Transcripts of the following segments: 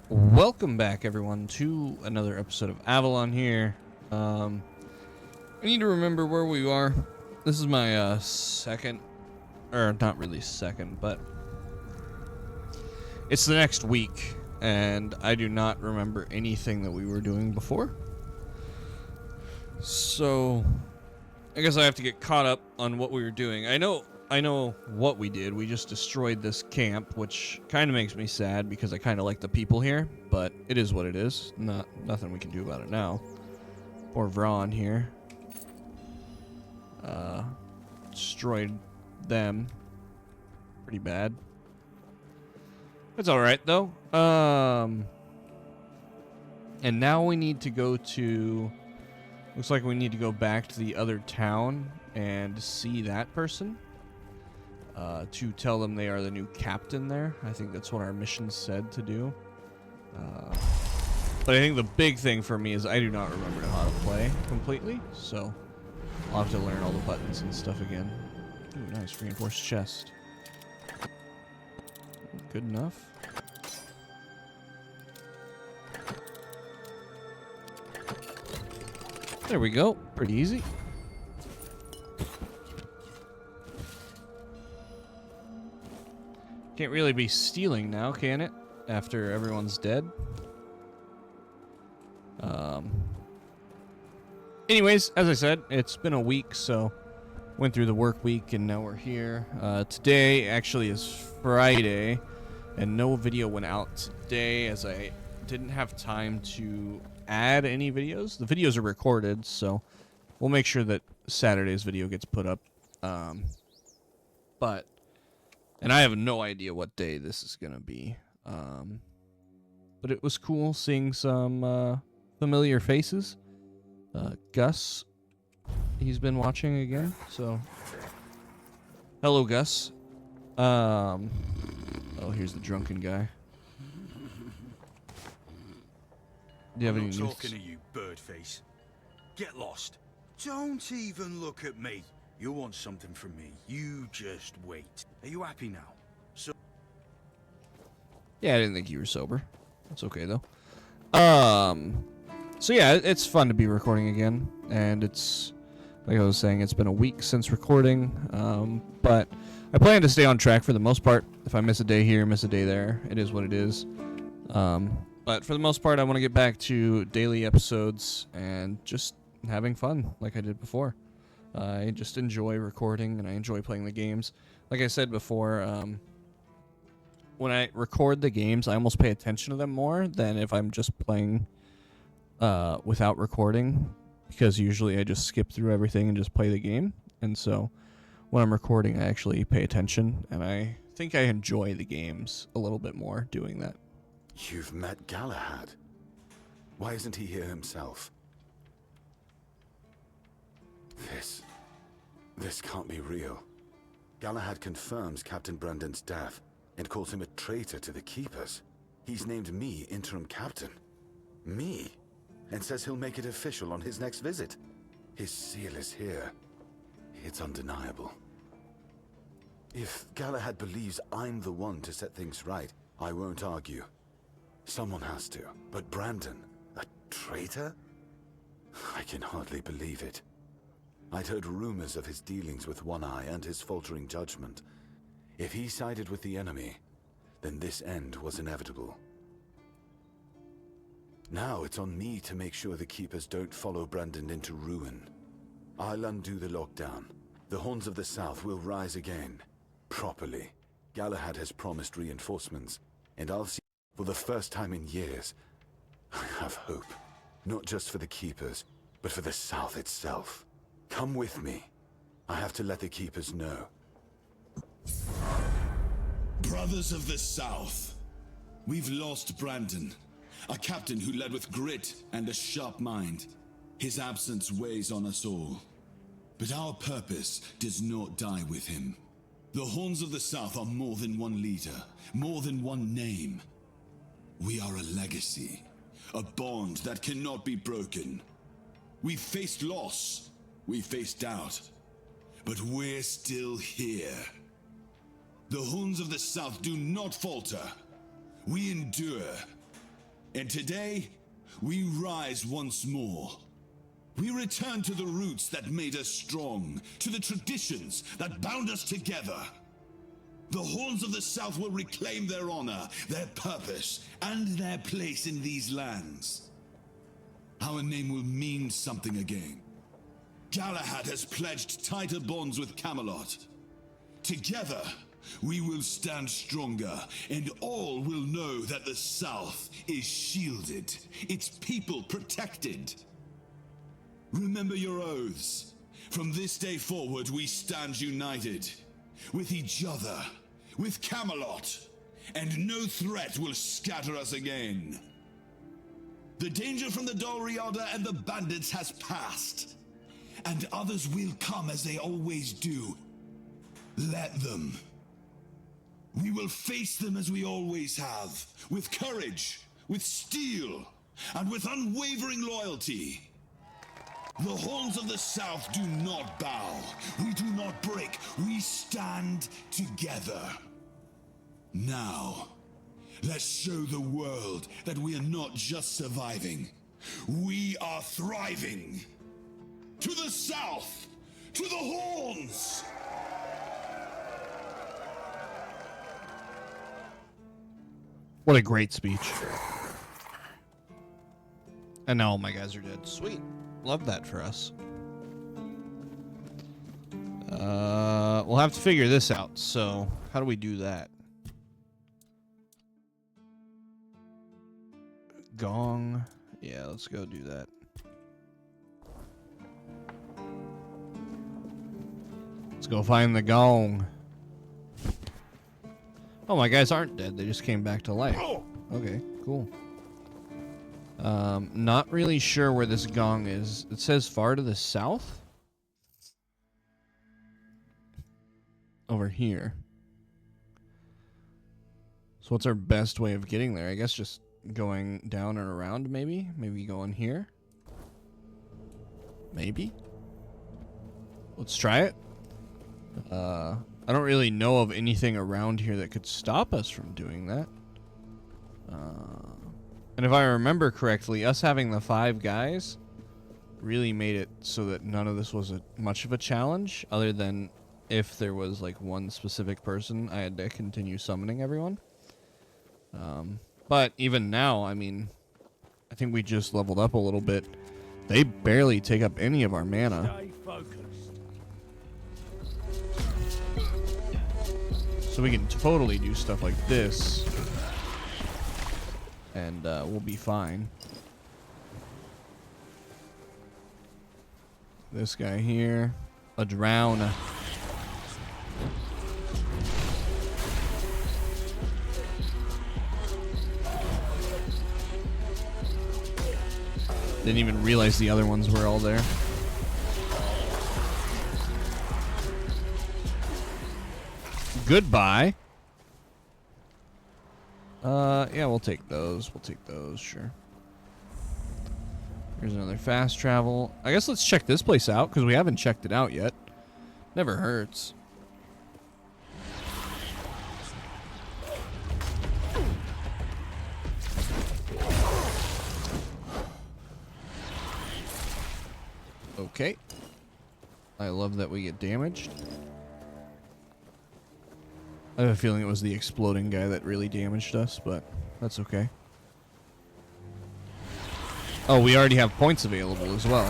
Welcome back, everyone, to another episode of Avalon here. I need to remember where we are. This is my second, or not really second, but it's the next week, and I do not remember anything that we were doing before. So, I guess I have to get caught up on what we were doing. I know what we did. We just destroyed this camp, which kind of makes me sad because I kind of like the people here, but it is what it is. Nothing we can do about it now. Poor Vron here. Destroyed them pretty bad. It's all right though. And now we need to go to. Looks like we need to go back to the other town and see that person. To tell them they are the new captain there. I think that's what our mission said to do. But I think the big thing for me is I do not remember how to play completely, so I'll have to learn all the buttons and stuff again. Ooh, nice reinforced chest. Good enough. There we go. Pretty easy. Can't really be stealing now, can it? After everyone's dead. Anyways, as I said, it's been a week, so went through the work week, and now we're here. Today actually is Friday, and no video went out today as I didn't have time to add any videos. The videos are recorded, so we'll make sure that Saturday's video gets put up. And I have no idea what day this is going to be. But it was cool seeing some familiar faces. Gus, he's been watching again, so hello, Gus. Oh, here's the drunken guy. Do you have any I'm news? not talking to you, birdface. Get lost. Don't even look at me. You want something from me. You just wait. Are you happy now? So Yeah, I didn't think you were sober. That's okay though. So yeah, it's fun to be recording again, and it's like I was saying, it's been a week since recording. But I plan to stay on track for the most part. If I miss a day here, miss a day there, it is what it is. But for the most part, I want to get back to daily episodes and just having fun like I did before. I just enjoy recording, and I enjoy playing the games. Like I said before, when I record the games, I almost pay attention to them more than if I'm just playing without recording, because usually I just skip through everything and just play the game. And so when I'm recording, I actually pay attention, and I think I enjoy the games a little bit more doing that. You've met Galahad. Why isn't he here himself? This can't be real. Galahad confirms Captain Brandon's death and calls him a traitor to the Keepers. He's named me interim captain. Me? And says he'll make it official on his next visit. His seal is here. It's undeniable. If Galahad believes I'm the one to set things right, I won't argue. Someone has to. But Brandon, a traitor? I can hardly believe it. I'd heard rumors of his dealings with One Eye and his faltering judgment. If he sided with the enemy, then this end was inevitable. Now it's on me to make sure the Keepers don't follow Brandon into ruin. I'll undo the lockdown. The Horns of the South will rise again. Properly. Galahad has promised reinforcements, and I'll see for the first time in years. I have hope. Not just for the Keepers, but for the South itself. Come with me. I have to let the Keepers know. Brothers of the South, we've lost Brandon, a captain who led with grit and a sharp mind. His absence weighs on us all. But our purpose does not die with him. The Horns of the South are more than one leader, more than one name. We are a legacy, a bond that cannot be broken. We've faced loss, we faced doubt, but we're still here. The Horns of the South do not falter. We endure. And today, we rise once more. We return to the roots that made us strong, to the traditions that bound us together. The Horns of the South will reclaim their honor, their purpose, and their place in these lands. Our name will mean something again. Galahad has pledged tighter bonds with Camelot. Together, we will stand stronger, and all will know that the South is shielded, its people protected. Remember your oaths. From this day forward, we stand united. With each other, with Camelot, and no threat will scatter us again. The danger from the Dalriada and the bandits has passed, and others will come as they always do. Let them. We will face them as we always have, with courage, with steel, and with unwavering loyalty. The Horns of the South do not bow. We do not break. We stand together. Now, let's show the world that we are not just surviving. We are thriving. To the South! To the Horns! What a great speech. And now all my guys are dead. Sweet. Love that for us. We'll have to figure this out. So, how do we do that? Gong. Yeah, let's go do that. Let's go find the gong. Oh, my guys aren't dead. They just came back to life. Okay, cool. Not really sure where this gong is. It says far to the south? Over here. So what's our best way of getting there? I guess just going down and around, maybe? Maybe going here? Maybe? Let's try it. I don't really know of anything around here that could stop us from doing that. And if I remember correctly, us having the 5 guys really made it so that none of this was much of a challenge, other than if there was like one specific person, I had to continue summoning everyone. But even now, I mean, I think we just leveled up a little bit. They barely take up any of our mana. Stay focused. So we can totally do stuff like this. And we'll be fine. This guy here. A drown. Didn't even realize the other ones were all there. Goodbye. Yeah, we'll take those. We'll take those, sure. Here's another fast travel. I guess let's check this place out, because we haven't checked it out yet. Never hurts. Okay. I love that we get damaged. I have a feeling it was the exploding guy that really damaged us, but that's okay. Oh, we already have points available as well.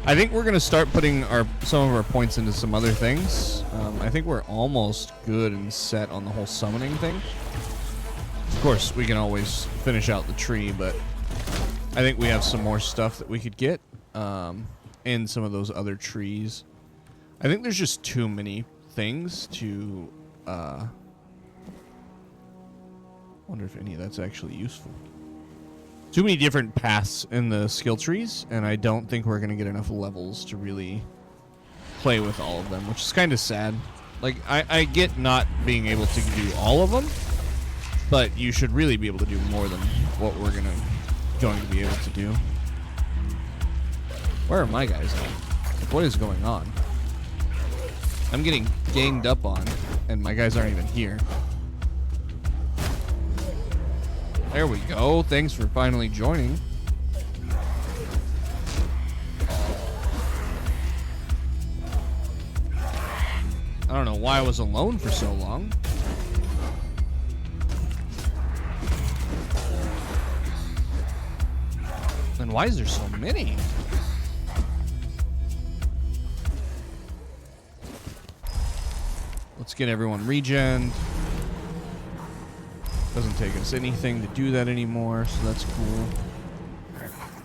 I think we're going to start putting some of our points into some other things. I think we're almost good and set on the whole summoning thing. Of course, we can always finish out the tree, but I think we have some more stuff that we could get in some of those other trees. I think there's just too many things to... wonder if any of that's actually useful. Too many different paths in the skill trees, and I don't think we're going to get enough levels to really play with all of them, which is kind of sad. Like, I get not being able to do all of them, but you should really be able to do more than what we're going to be able to do. Where are my guys at? Like, what is going on? I'm getting ganged up on, and my guys aren't even here. There we go. Thanks for finally joining. I don't know why I was alone for so long. And why is there so many? Let's get everyone regened. Doesn't take us anything to do that anymore, so that's cool.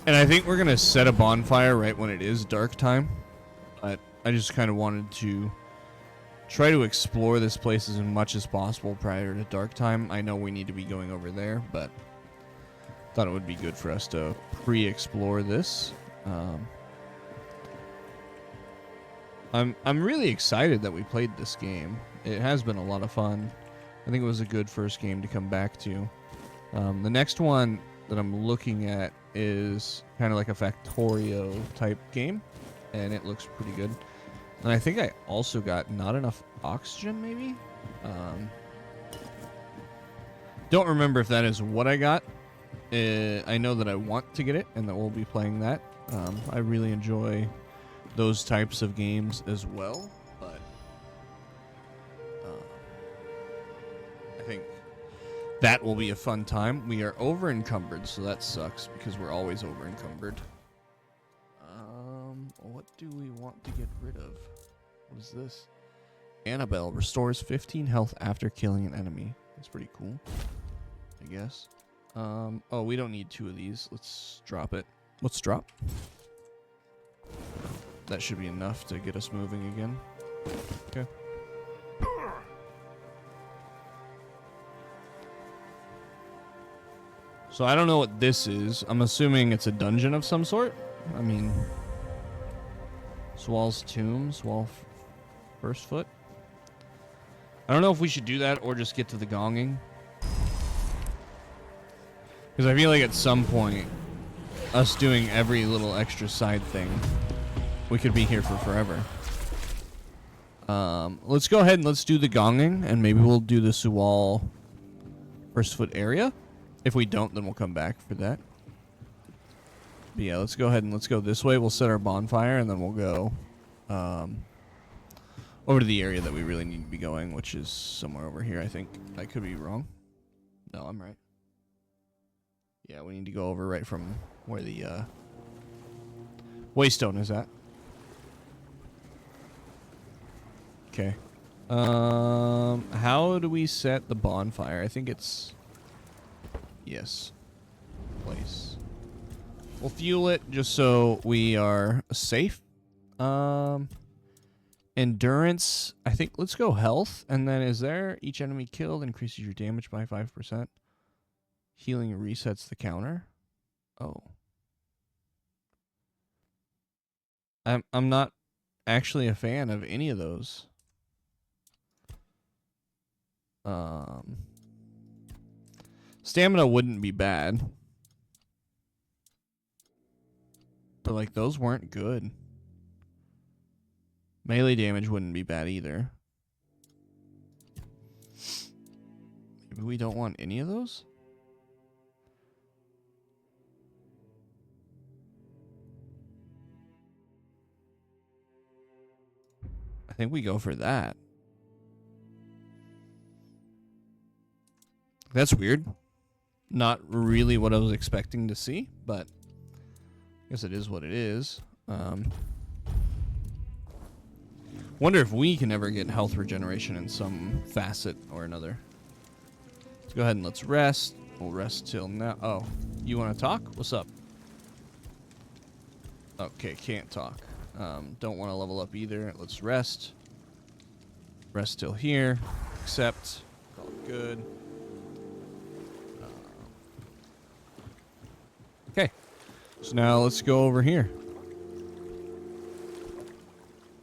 And I think we're going to set a bonfire right when it is dark time. But I just kind of wanted to try to explore this place as much as possible prior to dark time. I know we need to be going over there, but thought it would be good for us to pre-explore this. I'm really excited that we played this game. It has been a lot of fun. I think it was a good first game to come back to. The next one that I'm looking at is kind of like a Factorio type game, and it looks pretty good. And I think I also got not enough oxygen, maybe? Don't remember if that is what I got. I know that I want to get it, and that we'll be playing that. I really enjoy those types of games as well, but I think that will be a fun time. We are over encumbered, so that sucks because we're always over encumbered. What do we want to get rid of? What is this? Annabelle restores 15 health after killing an enemy. That's pretty cool, I guess. Oh, we don't need 2 of these. Let's drop it. Let's drop. That should be enough to get us moving again. Okay. So I don't know what this is. I'm assuming it's a dungeon of some sort. I mean, Swall's Tomb, First Foot. I don't know if we should do that or just get to the gonging. Because I feel like at some point, us doing every little extra side thing, we could be here for forever. Let's go ahead and let's do the gonging, and maybe we'll do the Suwal First Foot area. If we don't, then we'll come back for that. But yeah, let's go ahead and let's go this way. We'll set our bonfire, and then we'll go over to the area that we really need to be going, which is somewhere over here, I think. I could be wrong. No, I'm right. Yeah, we need to go over right from where the Waystone is at. Okay. How do we set the bonfire? I think it's... Yes. Place. We'll fuel it just so we are safe. Endurance. I think let's go health. And then is there each enemy killed increases your damage by 5%. Healing resets the counter. Oh. I'm not actually a fan of any of those. Stamina wouldn't be bad. But like those weren't good. Melee damage wouldn't be bad either. Maybe we don't want any of those? I think we go for that. That's weird. Not really what I was expecting to see, but I guess it is what it is. Wonder if we can ever get health regeneration in some facet or another. Let's go ahead and let's rest. We'll rest till now. Oh, you want to talk? What's up? Okay, can't talk. Don't want to level up either. Let's rest. Rest till here. Accept. Call it good. Okay. So now let's go over here.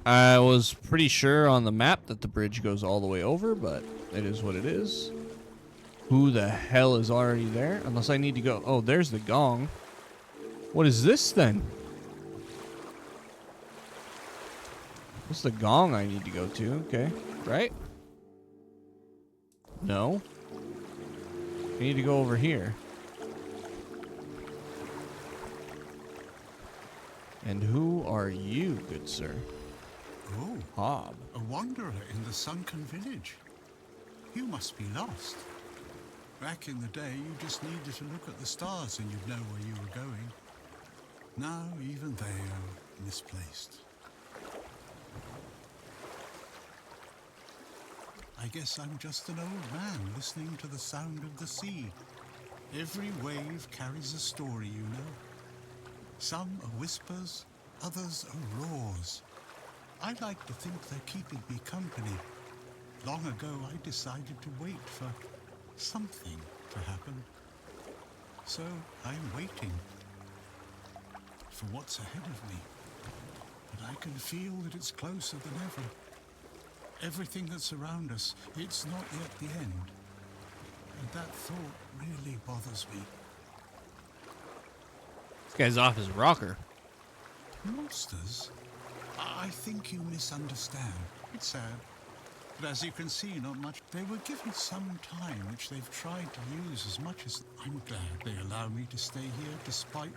I was pretty sure on the map that the bridge goes all the way over, but it is what it is. Who the hell is already there? Unless I need to go... Oh, there's the gong. What is this then? What's the gong I need to go to? Okay, right? No. I need to go over here. And who are you, good sir? Oh, Hob. a wanderer in the sunken village. You must be lost. Back in the day, you just needed to look at the stars and you'd know where you were going. Now, even they are misplaced. I guess I'm just an old man listening to the sound of the sea. Every wave carries a story, you know. Some are whispers, others are roars. I like to think they're keeping me company. Long ago, I decided to wait for something to happen. So I'm waiting for what's ahead of me. But I can feel that it's closer than ever. Everything that's around us, it's not yet the end. And that thought really bothers me. This guy's off his rocker. Monsters? I think you misunderstand. It's sad. But as you can see, not much. They were given some time, which they've tried to use as much as... I'm glad they allow me to stay here despite...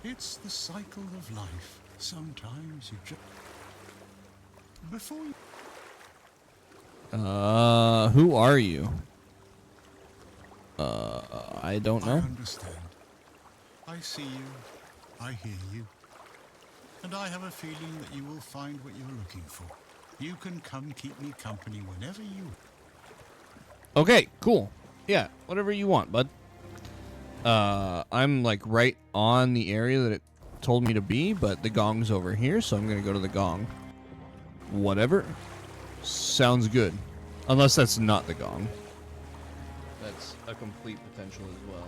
It's the cycle of life. Sometimes you just... Before you... Who are you? I don't I know. understand. I see you. I hear you. And I have a feeling that you will find what you're looking for. You can come keep me company whenever you... Okay, cool. Yeah, whatever you want, bud. I'm like right on the area that it told me to be, but the gong's over here, so I'm gonna go to the gong. Whatever. Sounds good. Unless that's not the gong. That's a complete potential as well.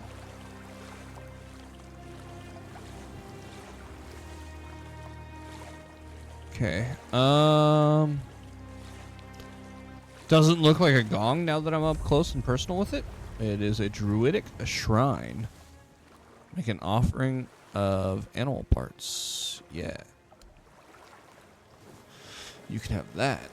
Okay. Doesn't look like a gong now that I'm up close and personal with it. It is a druidic shrine. Make an offering of animal parts. Yeah. You can have that.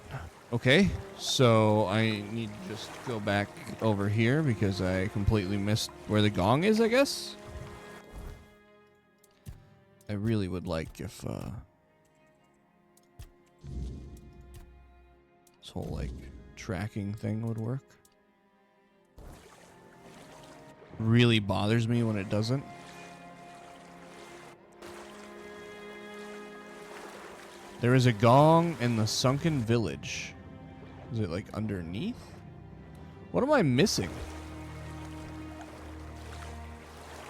Okay, so I need to just go back over here because I completely missed where the gong is, I guess. I really would like if, this whole, like, tracking thing would work. Really bothers me when it doesn't. There is a gong in the sunken village. Is it like underneath? What am I missing?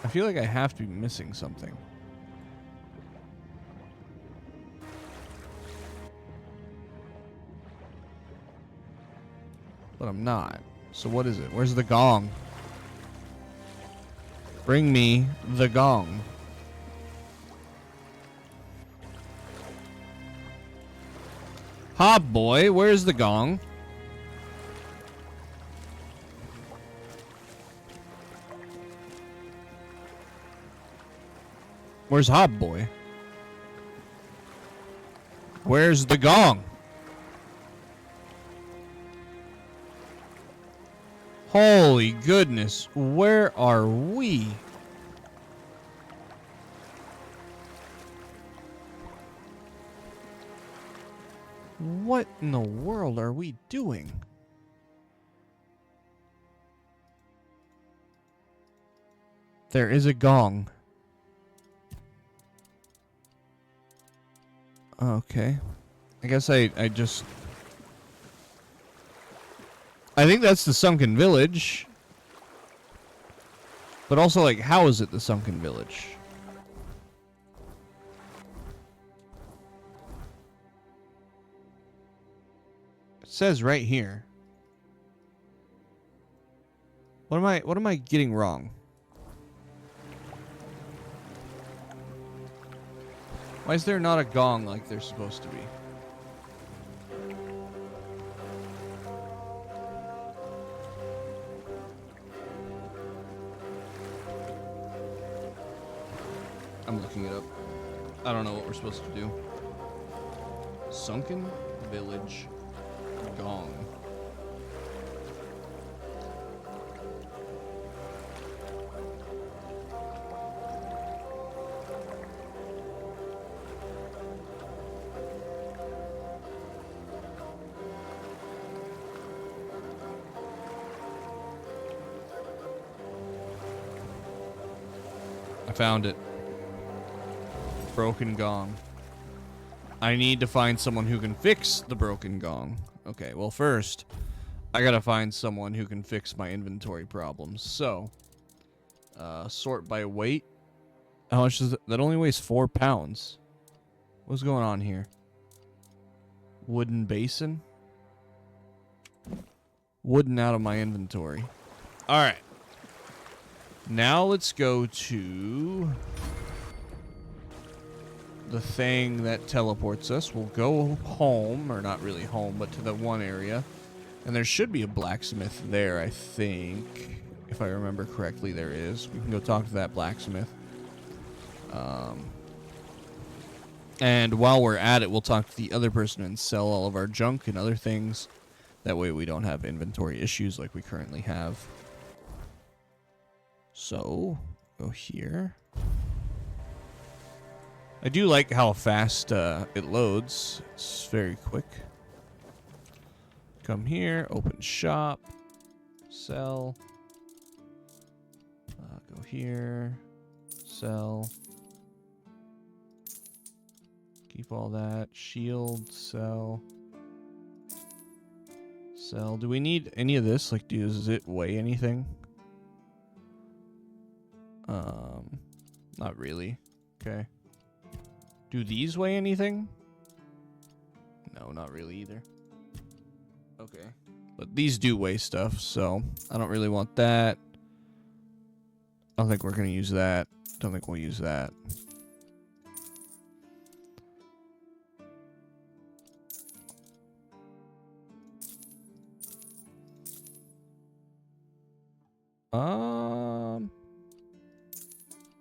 I feel like I have to be missing something. But I'm not. So what is it? Where's the gong? Bring me the gong. Hob boy, where's the gong? Where's Hob boy? Where's the gong? Holy goodness, where are we? What in the world are we doing? There is a gong. Okay. I guess I just... I think that's the sunken village. But also, like, how is it the sunken village? It says right here. What am I getting wrong? Why is there not a gong like there's supposed to be? I'm looking it up. I don't know what we're supposed to do. Sunken Village Gong. Found it. Broken gong. I need to find someone who can fix the broken gong. Okay, well first, I gotta find someone who can fix my inventory problems. So, sort by weight. How much is it? That only weighs 4 pounds. What's going on here? Wooden basin? Wooden out of my inventory. Alright. Now let's go to the thing that teleports us. We'll go home, or not really home, but to the one area. And there should be a blacksmith there, I think. If I remember correctly, there is. We can go talk to that blacksmith. And while we're at it, we'll talk to the other person and sell all of our junk and other things. That way we don't have inventory issues like we currently have. So, go here. I do like how fast it loads. It's very quick. Come here, open shop, sell. Go here, sell. Keep all that. Shield, sell. Sell. Do we need any of this? Like, does it weigh anything? Not really. Okay. Do these weigh anything? No, not really either. Okay. But these do weigh stuff, so I don't really want that. I don't think we're going to use that. Don't think we'll use that.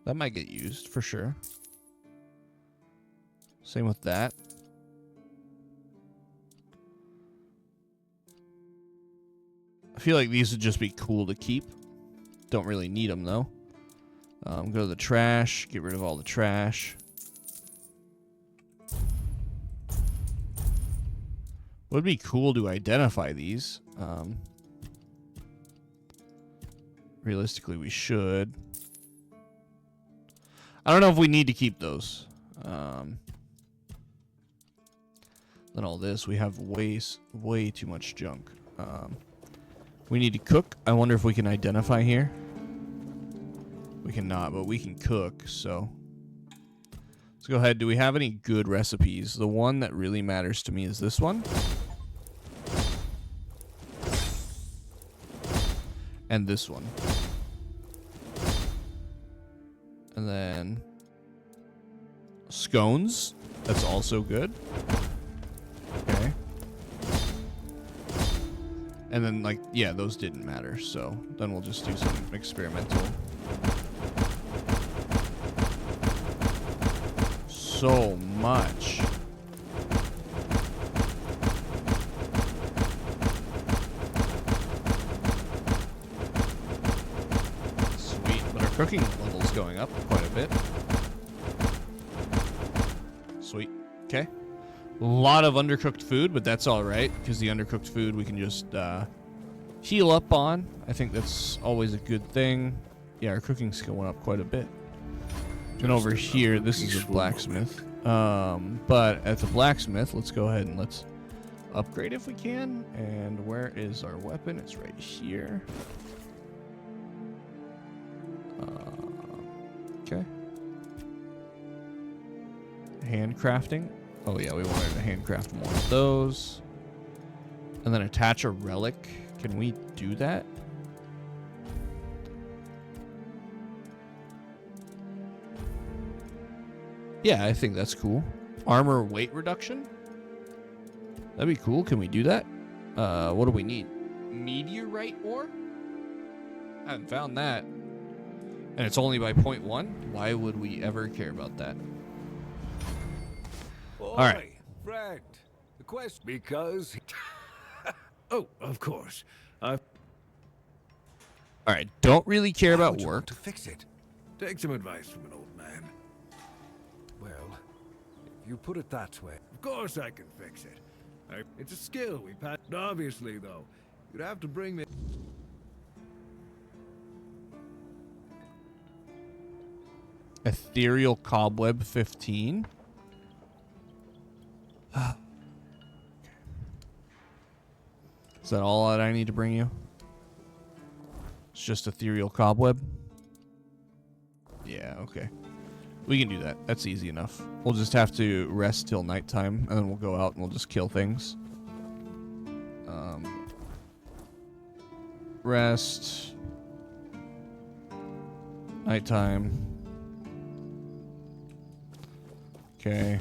That might get used for sure. Same with that. I feel like these would just be cool to keep. Don't really need them though. Go to the trash. Get rid of all the trash. Would be cool to identify these. Realistically, we should. I don't know if we need to keep those. Then all this, we have way too much junk. We need to cook. I wonder if we can identify here. We cannot, but we can cook, so. Let's go ahead. Do we have any good recipes? The one that really matters to me is this one. And this one. And then scones. That's also good. Okay. And then, like, yeah, those didn't matter. So then we'll just do some experimental. So much. Sweet, but our cooking level's going up quite a bit. Sweet. Okay. A lot of undercooked food, but that's all right, because the undercooked food we can just heal up on. I think that's always a good thing. Yeah, our cooking's going up quite a bit. And over here, this is a blacksmith. But at the blacksmith, let's go ahead and let's upgrade if we can. And where is our weapon? It's right here. Okay. Handcrafting. Oh yeah, we wanted to handcraft more of those. And then attach a relic. Can we do that? Yeah, I think that's cool. Armor weight reduction? That'd be cool. Can we do that? What do we need? Meteorite ore? I haven't found that. And it's only by 0.1? Why would we ever care about that? All right. Friend. The quest because. Oh, of course. All right. Don't really care How about would you work. want to fix it. Take some advice from an old man. Well, if you put it that way, of course I can fix it. It's a skill we pass. Obviously, though, you'd have to bring me. Ethereal Cobweb 15. Is that all that I need to bring you? It's just Ethereal Cobweb? Yeah, okay. We can do that. That's easy enough. We'll just have to rest till nighttime, and then we'll go out and we'll just kill things. Rest. Nighttime. Okay.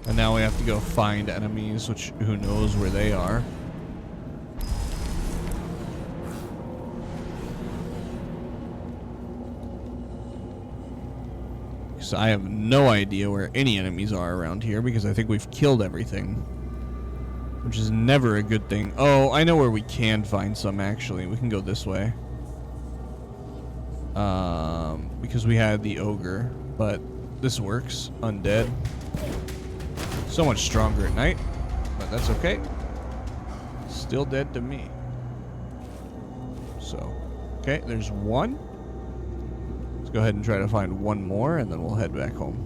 And now we have to go find enemies, which who knows where they are. So I have no idea where any enemies are around here because I think we've killed everything. Which is never a good thing. Oh, I know where we can find some actually. We can go this way. Because we had the ogre, but this works. Undead. So much stronger at night, but that's okay. Still dead to me. So, okay, there's one. Let's go ahead and try to find one more, and then we'll head back home.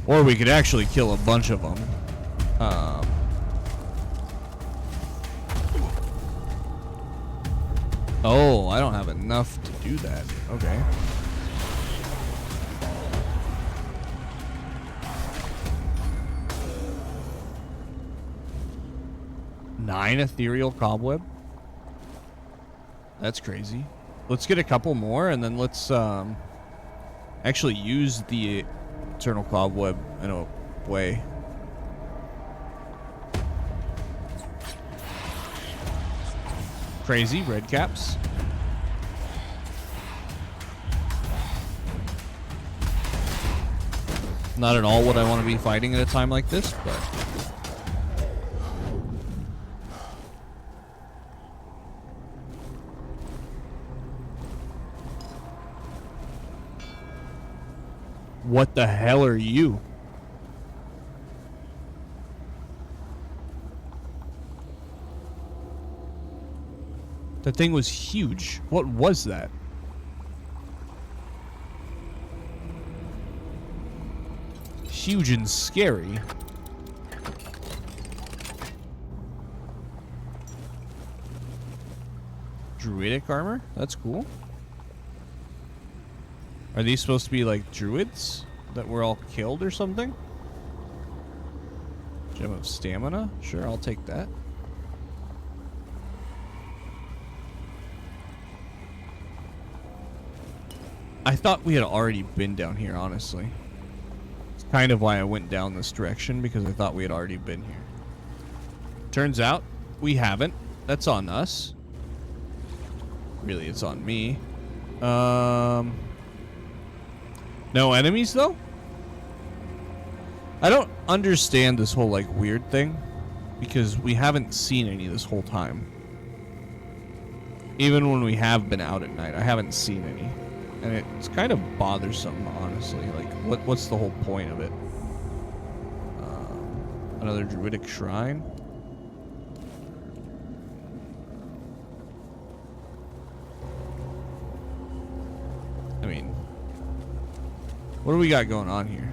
Or we could actually kill a bunch of them. Oh, I don't have enough to do that. Okay. Nine Ethereal Cobweb? That's crazy. Let's get a couple more, and then let's actually use the Eternal Cobweb in a way. Crazy red caps. Not at all what I want to be fighting at a time like this, but what the hell are you? That thing was huge. What was that? Huge and scary. Druidic armor? That's cool. Are these supposed to be like druids that were all killed or something? Gem of stamina? Sure, I'll take that. I thought we had already been down here, honestly. It's kind of why I went down this direction, because I thought we had already been here. Turns out, we haven't. That's on us. Really, it's on me. No enemies, though? I don't understand this whole, like, weird thing, because we haven't seen any this whole time. Even when we have been out at night, I haven't seen any. And it's kind of bothersome, honestly. Like, what's the whole point of it? Another druidic shrine? I mean, what do we got going on here?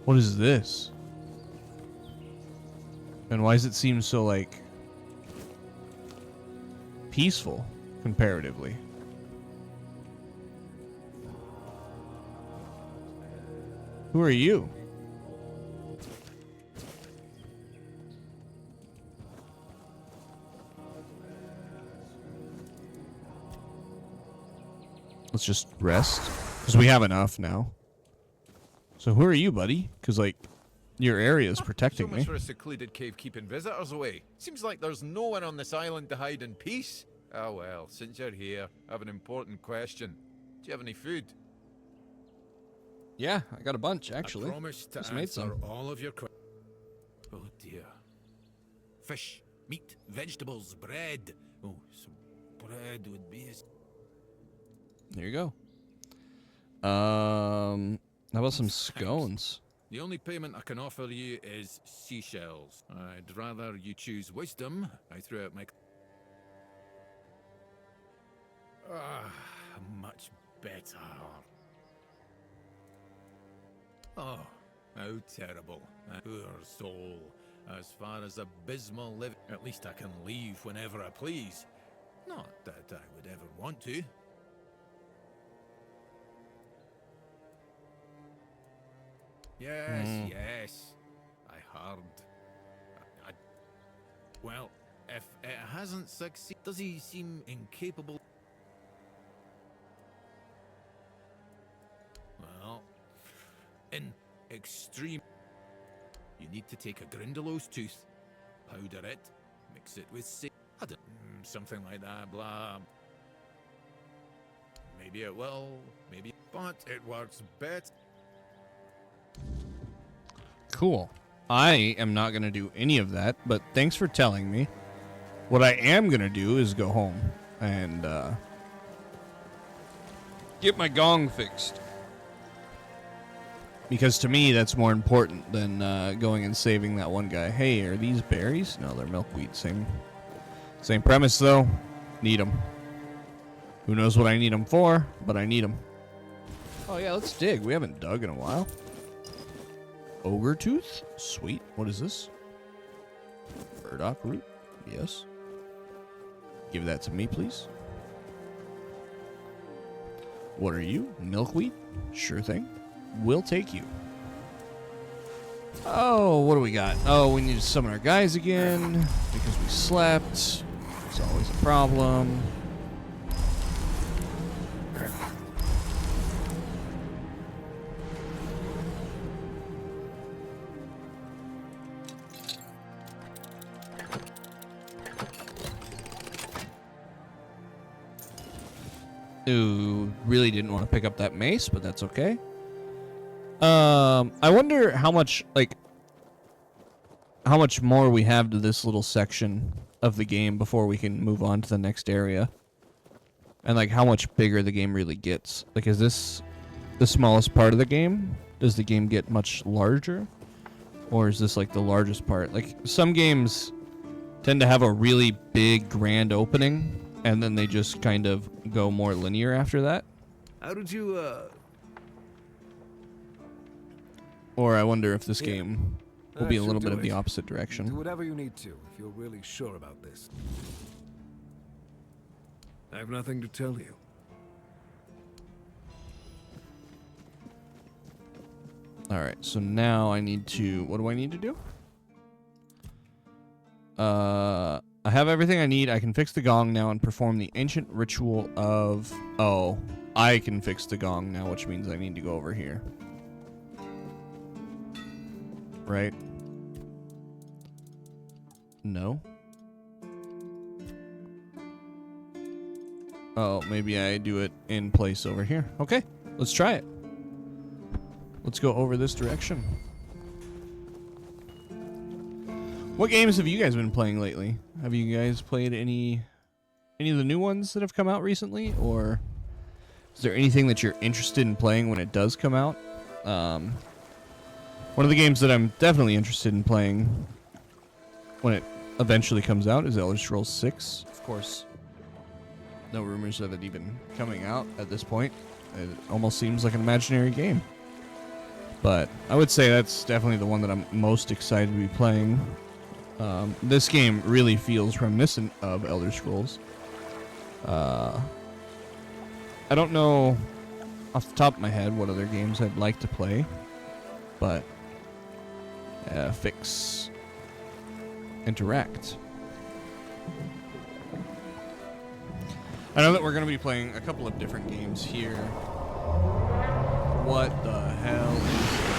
What is this? And why does it seem so, like, peaceful, comparatively? Who are you? Let's just rest, because we have enough now. So who are you, buddy? Because, like, your area is protecting So me. much for a secluded cave keeping visitors away. Seems like there's no one on this island to hide in peace. Oh well, since you're here, I have an important question. Do you have any food? Yeah, I got a bunch, actually. I promise to Just made answer some. all of your questions. Oh dear. Fish, meat, vegetables, bread. Oh, some bread would be as... There you go. How about some scones? The only payment I can offer you is seashells. I'd rather you choose wisdom. I threw out my... Much better. Oh, how terrible. Poor soul. As far as abysmal living, at least I can leave whenever I please. Not that I would ever want to. Yes, yes. I heard. Well, if it hasn't succeeded, does he seem incapable? Well, in extreme... You need to take a Grindelows tooth, powder it, mix it with something like that, blah. Maybe it will, maybe... But it works better. Cool. I am not going to do any of that, but thanks for telling me. What I am going to do is go home and get my gong fixed. Because to me, that's more important than going and saving that one guy. Hey, are these berries? No, they're milkweed. Same premise, though. Need them. Who knows what I need them for, but I need them. Oh, yeah, let's dig. We haven't dug in a while. Ogre tooth? Sweet. What is this? Burdock root? Yes. Give that to me, please. What are you? Milkweed? Sure thing. We'll take you. Oh, what do we got? Oh, we need to summon our guys again because we slept. It's always a problem. Ooh, really didn't want to pick up that mace, but that's okay. I wonder how much more we have to this little section of the game before we can move on to the next area. And like how much bigger the game really gets. Like, is this the smallest part of the game? Does the game get much larger? Or is this like the largest part? Like, some games tend to have a really big grand opening and then they just kind of go more linear after that. How did you, Or I wonder if this game will be a should little bit do of the it. opposite direction. Do whatever you need to if you're really sure about this. I have nothing to tell you. Alright, so now I need to... What do I need to do? I have everything I need. I can fix the gong now and perform the ancient ritual of... Oh, I can fix the gong now, which means I need to go over here. Right? No? Oh, maybe I do it in place over here. Okay, let's try it. Let's go over this direction. What games have you guys been playing lately? Have you guys played any of the new ones that have come out recently? Or is there anything that you're interested in playing when it does come out? One of the games that I'm definitely interested in playing when it eventually comes out is Elder Scrolls 6. Of course, no rumors of it even coming out at this point. It almost seems like an imaginary game. But I would say that's definitely the one that I'm most excited to be playing. This game really feels reminiscent of Elder Scrolls. I don't know off the top of my head what other games I'd like to play, but fix, interact. I know that we're going to be playing a couple of different games here. What the hell is...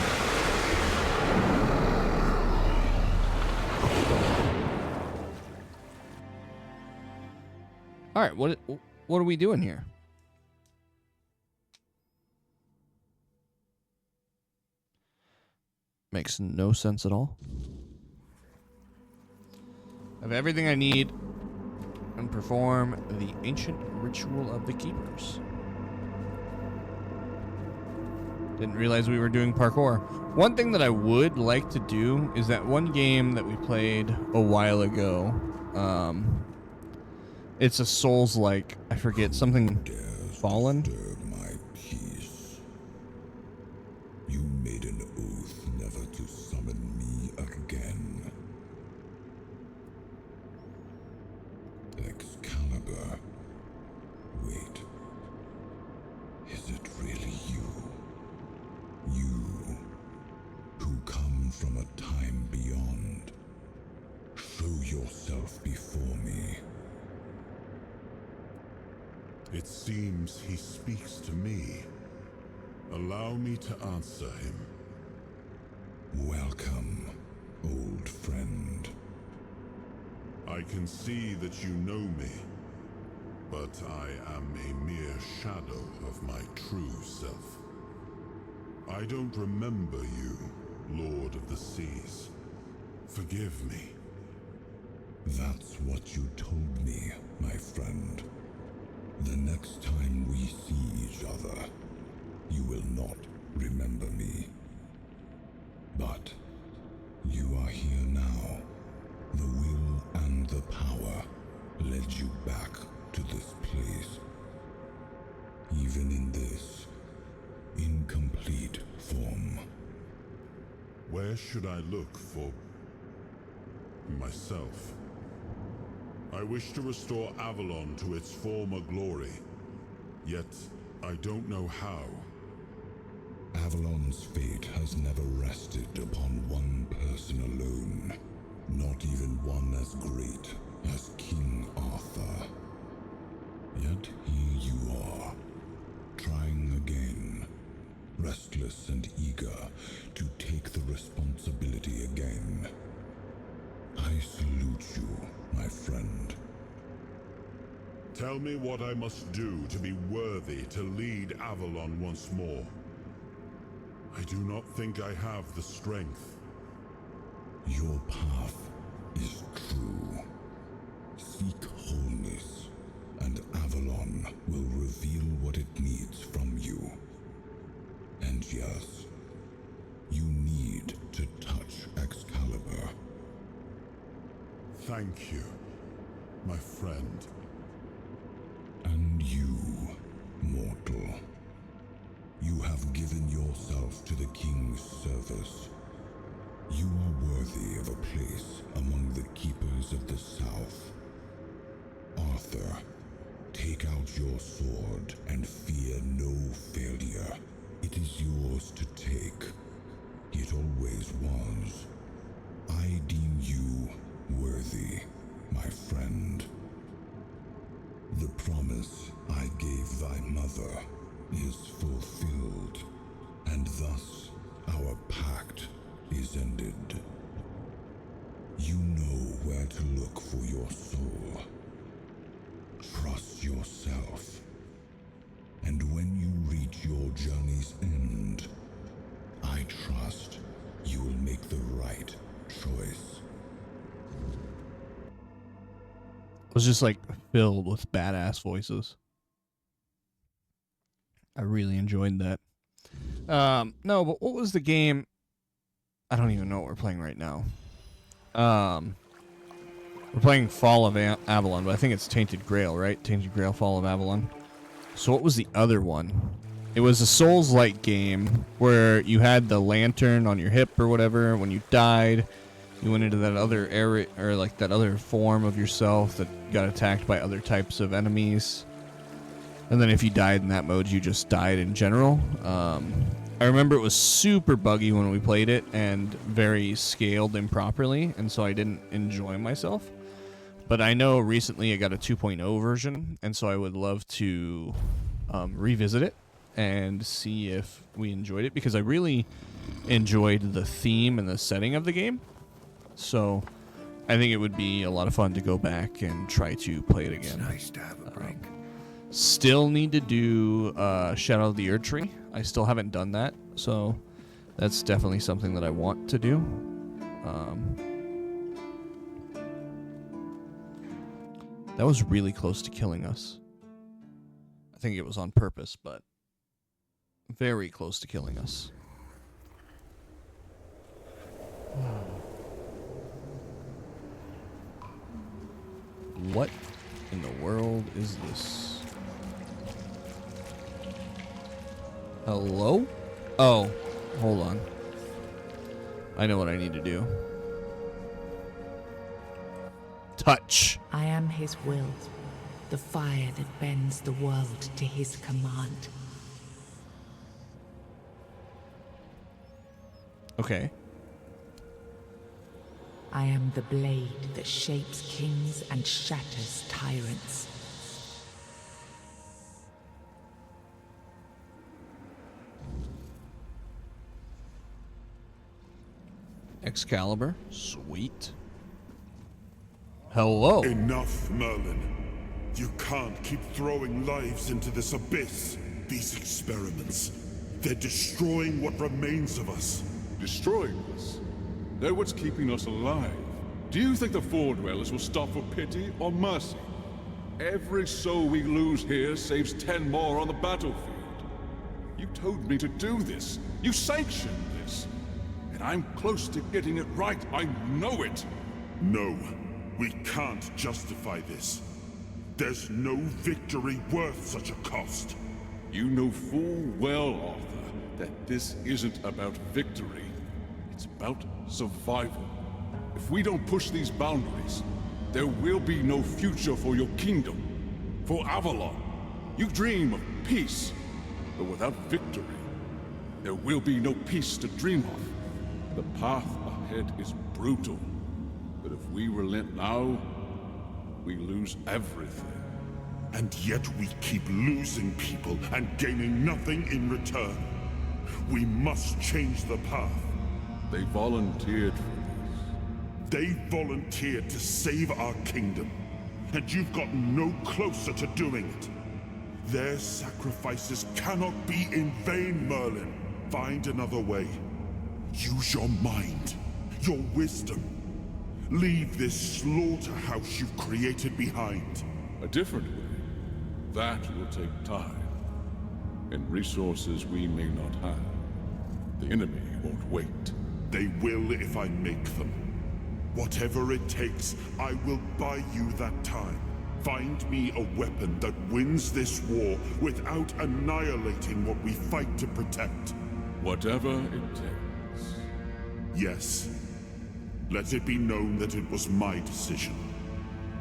All right, what are we doing here? Makes no sense at all. I have everything I need. I'm perform the ancient ritual of the keepers. Didn't realize we were doing parkour. One thing that I would like to do is that one game that we played a while ago. It's a Souls-like, I forget, something Fallen? Disturb my peace. You made an oath never to summon me again. Excalibur. Wait. Is it really you? You, who come from a time beyond. Show yourself before me. It seems he speaks to me. Allow me to answer him. Welcome, old friend. I can see that you know me, but I am a mere shadow of my true self. I don't remember you, Lord of the Seas. Forgive me. That's what you told me, my friend. The next time we see each other, you will not remember me. But you are here now. The will and the power led you back to this place. Even in this incomplete form. Where should I look for myself? I wish to restore Avalon to its former glory, yet I don't know how. Avalon's fate has never rested upon one person alone, not even one as great as King Arthur. Yet here you are, trying again, restless and eager to take the responsibility again. I salute you, my friend. Tell me what I must do to be worthy to lead Avalon once more. I do not think I have the strength. Your path is true. Seek wholeness, and Avalon will reveal what it needs from you. And yes, you need to touch Excalibur. Thank you, my friend. And you, mortal. You have given yourself to the King's service. You are worthy of a place among the keepers of the South. Arthur, take out your sword and fear no failure. It is yours to take. It always was. I deem you worthy, my friend. The promise I gave thy mother is fulfilled, and thus our pact is ended. You know where to look for your soul. Trust yourself. And when you reach your journey's end, I trust you will make the right choice. It was just like filled with badass voices. I really enjoyed that. No, but what was the game? I don't even know what we're playing right now. We're playing Fall of Avalon, but I think it's Tainted Grail, right? Tainted Grail, Fall of Avalon. So what was the other one? It was a Souls-like game where you had the lantern on your hip or whatever. When you died, you went into that other area, or like that other form of yourself that got attacked by other types of enemies. And then if you died in that mode, you just died in general. I remember it was super buggy when we played it and very scaled improperly, and so I didn't enjoy myself. But I know recently I got a 2.0 version, and so I would love to revisit it and see if we enjoyed it, because I really enjoyed the theme and the setting of the game. So I think it would be a lot of fun to go back and try to play it again. It's nice to have a break. Still need to do Shadow of the Erd Tree. I still haven't done that, so that's definitely something that I want to do. That was really close to killing us. I think it was on purpose, but very close to killing us. What in the world is this? Hello? Oh, hold on. I know what I need to do. Touch. I am his will, the fire that bends the world to his command. Okay. I am the blade that shapes kings and shatters tyrants. Excalibur. Sweet. Hello. Enough, Merlin. You can't keep throwing lives into this abyss. These experiments, they're destroying what remains of us. Destroying us? They're what's keeping us alive. Do you think the Four Dwellers will stop for pity or mercy? Every soul we lose here saves 10 more on the battlefield. You told me to do this. You sanctioned this. And I'm close to getting it right. I know it. No, we can't justify this. There's no victory worth such a cost. You know full well, Arthur, that this isn't about victory. It's about survival. If we don't push these boundaries, there will be no future for your kingdom, for Avalon. You dream of peace, but without victory, there will be no peace to dream of. The path ahead is brutal, but if we relent now, we lose everything. And yet we keep losing people and gaining nothing in return. We must change the path. They volunteered for this. They volunteered to save our kingdom, and you've gotten no closer to doing it. Their sacrifices cannot be in vain, Merlin. Find another way. Use your mind, your wisdom. Leave this slaughterhouse you've created behind. A different way. That will take time, and resources we may not have. The enemy won't wait. They will if I make them. Whatever it takes, I will buy you that time. Find me a weapon that wins this war without annihilating what we fight to protect. Whatever it takes. Yes. Let it be known that it was my decision,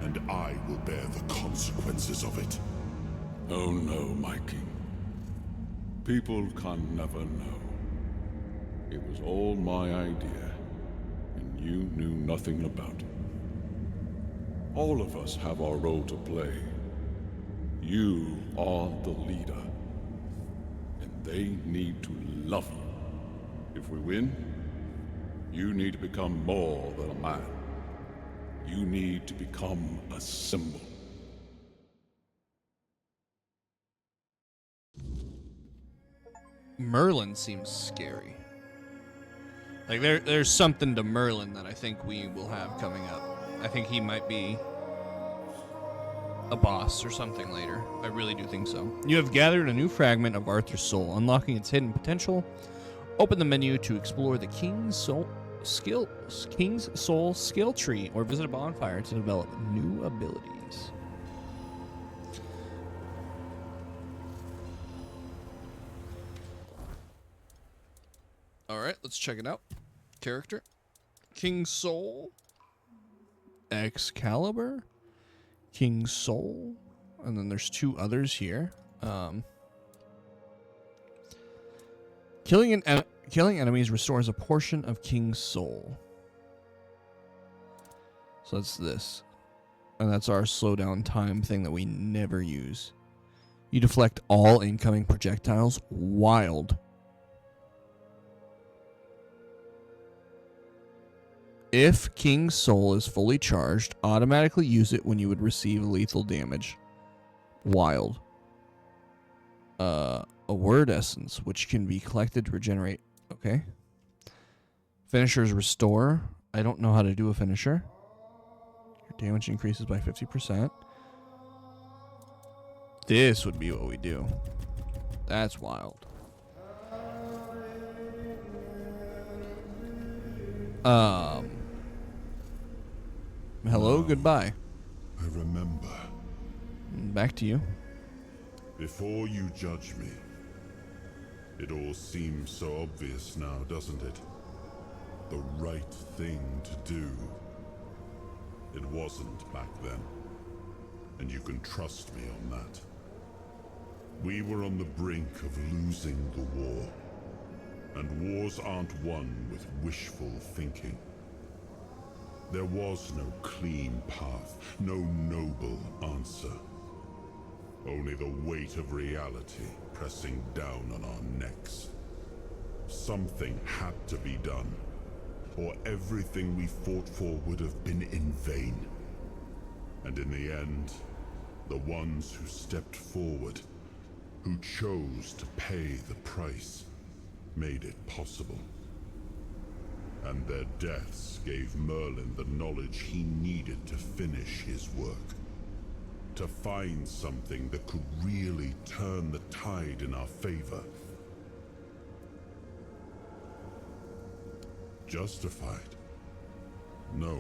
and I will bear the consequences of it. Oh no, my king. People can never know. It was all my idea, and you knew nothing about it. All of us have our role to play. You are the leader, and they need to love you. If we win, you need to become more than a man. You need to become a symbol. Merlin seems scary. Like there's something to Merlin that I think we will have coming up. I think he might be a boss or something later. I really do think so. You have gathered a new fragment of Arthur's soul, unlocking its hidden potential. Open the menu to explore the King's Soul skill tree, or visit a bonfire to develop new abilities. Alright, let's check it out. Character. King's Soul. Excalibur. King's Soul. And then there's two others here. Killing enemies restores a portion of King's Soul. So that's this. And that's our slowdown time thing that we never use. You deflect all incoming projectiles. Wild. If King's Soul is fully charged, automatically use it when you would receive lethal damage. Wild. A word essence, which can be collected to regenerate. Okay. Finishers restore. I don't know how to do a finisher. Your damage increases by 50%. This would be what we do. That's wild. Hello, goodbye. I remember. Back to you. Before you judge me, it all seems so obvious now, doesn't it? The right thing to do. It wasn't back then, and you can trust me on that. We were on the brink of losing the war, and wars aren't won with wishful thinking. There was no clean path, no noble answer. Only the weight of reality pressing down on our necks. Something had to be done, or everything we fought for would have been in vain. And in the end, the ones who stepped forward, who chose to pay the price, made it possible. And their deaths gave Merlin the knowledge he needed to finish his work. To find something that could really turn the tide in our favor. Justified? No.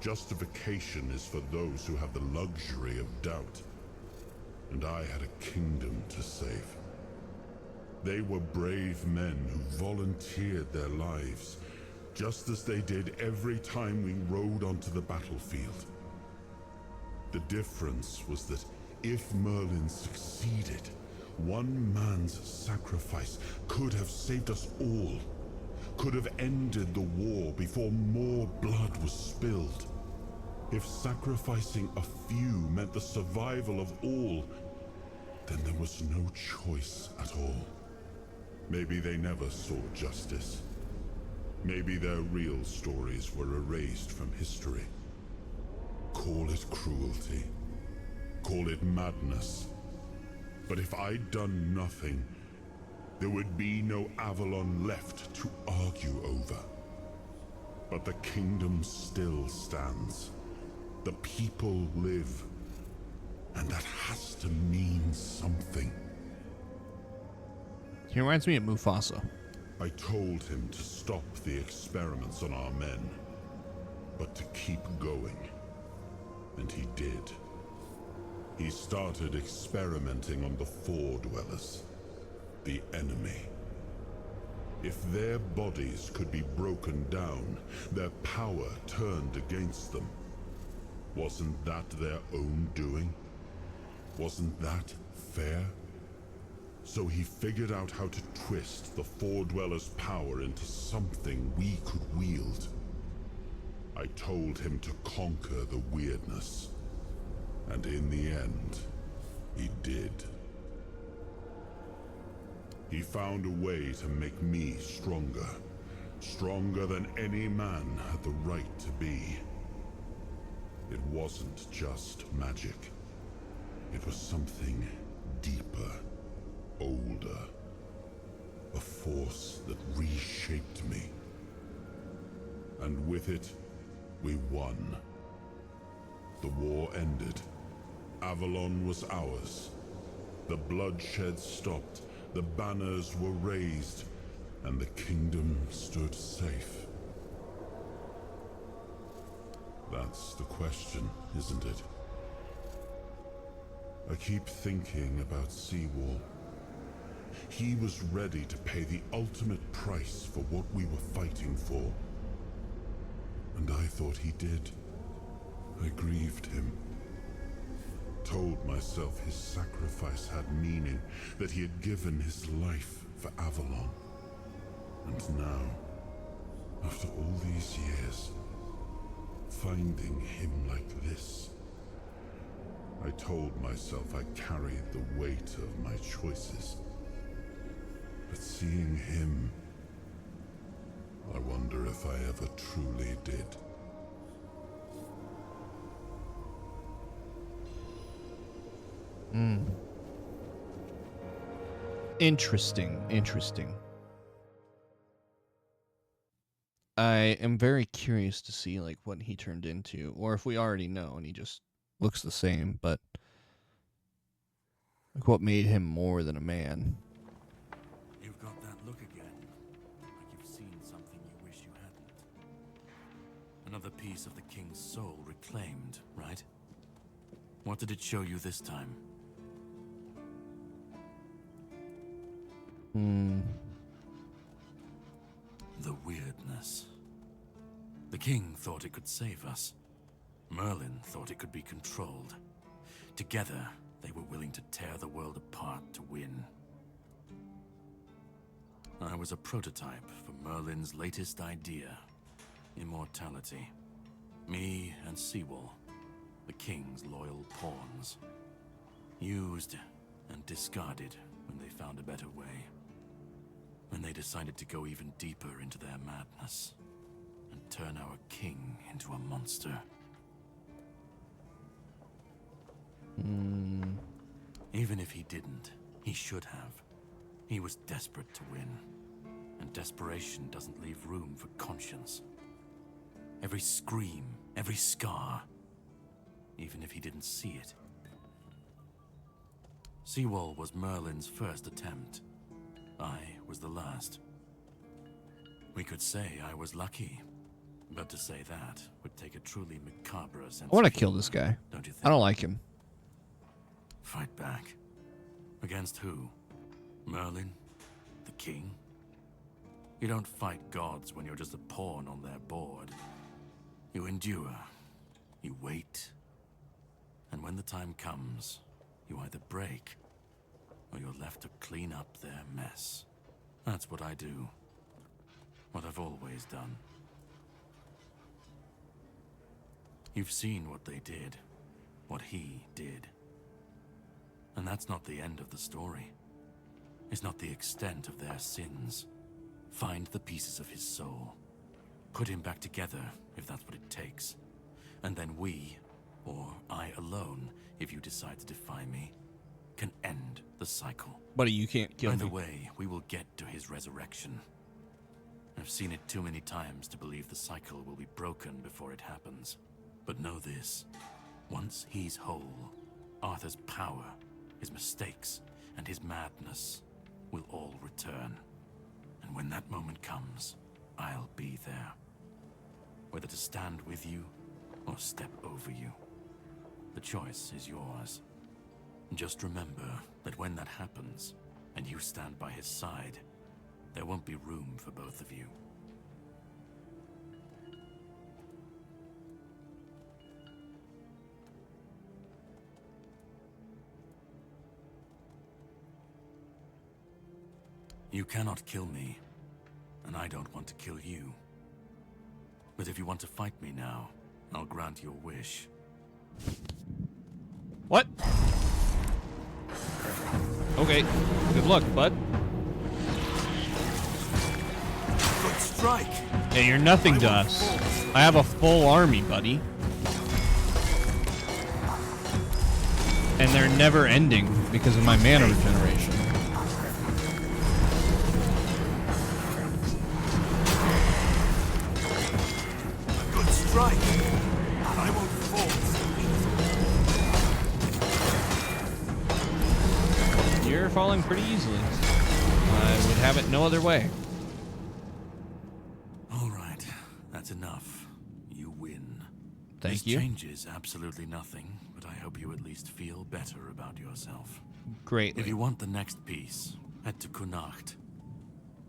Justification is for those who have the luxury of doubt. And I had a kingdom to save. They were brave men who volunteered their lives, just as they did every time we rode onto the battlefield. The difference was that if Merlin succeeded, one man's sacrifice could have saved us all, could have ended the war before more blood was spilled. If sacrificing a few meant the survival of all, then there was no choice at all. Maybe they never saw justice. Maybe their real stories were erased from history. Call it cruelty. Call it madness. But if I'd done nothing, there would be no Avalon left to argue over. But the kingdom still stands. The people live. And that has to mean something. He reminds me of Mufasa. I told him to stop the experiments on our men, but to keep going. And he did. He started experimenting on the Four Dwellers, the enemy. If their bodies could be broken down, their power turned against them, wasn't that their own doing? Wasn't that fair? So he figured out how to twist the Four Dwellers' power into something we could wield. I told him to conquer the weirdness. And in the end, he did. He found a way to make me stronger. Stronger than any man had the right to be. It wasn't just magic. It was something deeper, older. A force that reshaped me. And with it, we won. The war ended. Avalon was ours. The bloodshed stopped. The banners were raised. And the kingdom stood safe. That's the question, isn't it? I keep thinking about Seawall. He was ready to pay the ultimate price for what we were fighting for. And I thought he did. I grieved him. Told myself his sacrifice had meaning, that he had given his life for Avalon. And now, after all these years, finding him like this, I told myself I carried the weight of my choices. But seeing him, I wonder if I ever truly did. Interesting. I am very curious to see like what he turned into, or if we already know and he just looks the same, but Like, what made him more than a man? You've got that look again. Like you've seen something you wish you hadn't. Another piece of the king's soul reclaimed, right? What did it show you this time? The weirdness. The king thought it could save us. Merlin thought it could be controlled. Together, they were willing to tear the world apart to win. I was a prototype for Merlin's latest idea, immortality. Me and Seawall, the king's loyal pawns. Used and discarded when they found a better way. When they decided to go even deeper into their madness and turn our king into a monster. Even if he didn't, he should have. He was desperate to win. And desperation doesn't leave room for conscience. Every scream, every scar, even if he didn't see it. Seawall was Merlin's first attempt. I was the last. We could say I was lucky, but to say that would take a truly macabre sense. I want to kill this guy. Don't you think? I don't like him. Fight back. Against who? Merlin? The king? You don't fight gods when you're just a pawn on their board. You endure. You wait. And when the time comes, you either break, or you're left to clean up their mess. That's what I do. What I've always done. You've seen what they did. What he did. And that's not the end of the story. It's not the extent of their sins. Find the pieces of his soul. Put him back together, if that's what it takes. And then we, or I alone, if you decide to defy me, can end the cycle. Buddy, you can't kill me. Either way, we will get to his resurrection. I've seen it too many times to believe the cycle will be broken before it happens. But know this. Once he's whole, Arthur's power, his mistakes, and his madness will all return. And when that moment comes, I'll be there. Whether to stand with you or step over you. The choice is yours. Just remember that when that happens, and you stand by his side, there won't be room for both of you. You cannot kill me, and I don't want to kill you. But if you want to fight me now, I'll grant your wish. What? Okay. Good luck, bud. Good strike! Yeah, you're nothing to us. I have a full army, buddy. And they're never ending because of my mana regeneration. Good strike! I won't fall. You're falling pretty easily. I would have it no other way. All right, that's enough. You win. Thank this you. changes absolutely nothing, but I hope you at least feel better about yourself. Greatly. If you want the next piece, head to Kunacht.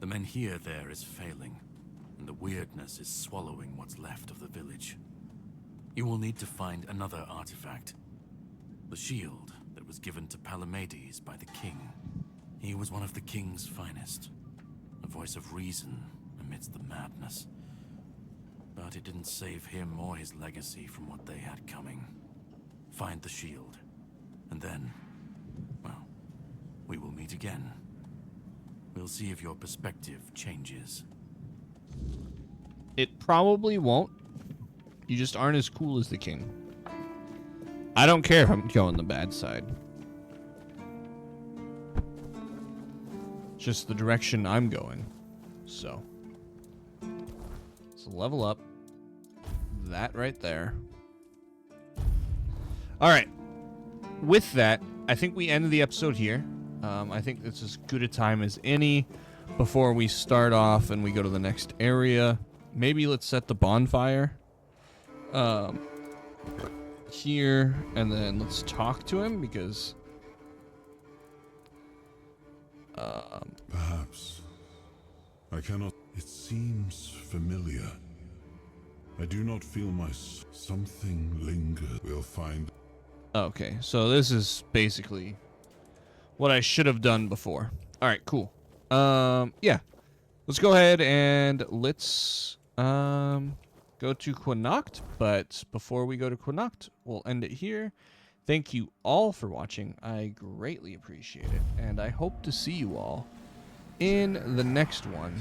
The Menhir there is failing, and the weirdness is swallowing what's left of the village. You will need to find another artifact. The shield that was given to Palamedes by the king. He was one of the king's finest. A voice of reason amidst the madness. But it didn't save him or his legacy from what they had coming. Find the shield. And then, well, we will meet again. We'll see if your perspective changes. It probably won't. You just aren't as cool as the king. I don't care if I'm going the bad side. It's just the direction I'm going. So. Let's level up. That right there. Alright. With that, I think we end the episode here. I think it's as good a time as any before we start off and we go to the next area. Maybe let's set the bonfire here, and then let's talk to him, because perhaps I cannot. It seems familiar. I do not feel something lingers. We'll find. Okay, so this is basically what I should have done before. All right, cool. Yeah, let's go ahead and let's go to Connacht. But before we go to Connacht, we'll end it here. Thank you all for watching. I greatly appreciate it, and I hope to see you all in the next one.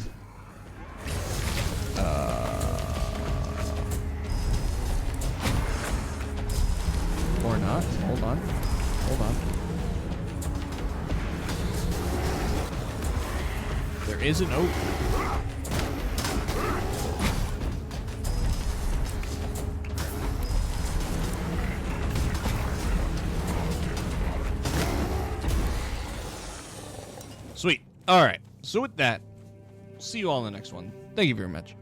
Or not. Hold on. Hold on. There is an oak. Sweet. All right. So with that, see you all in the next one. Thank you very much.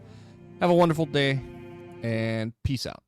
Have a wonderful day, and peace out.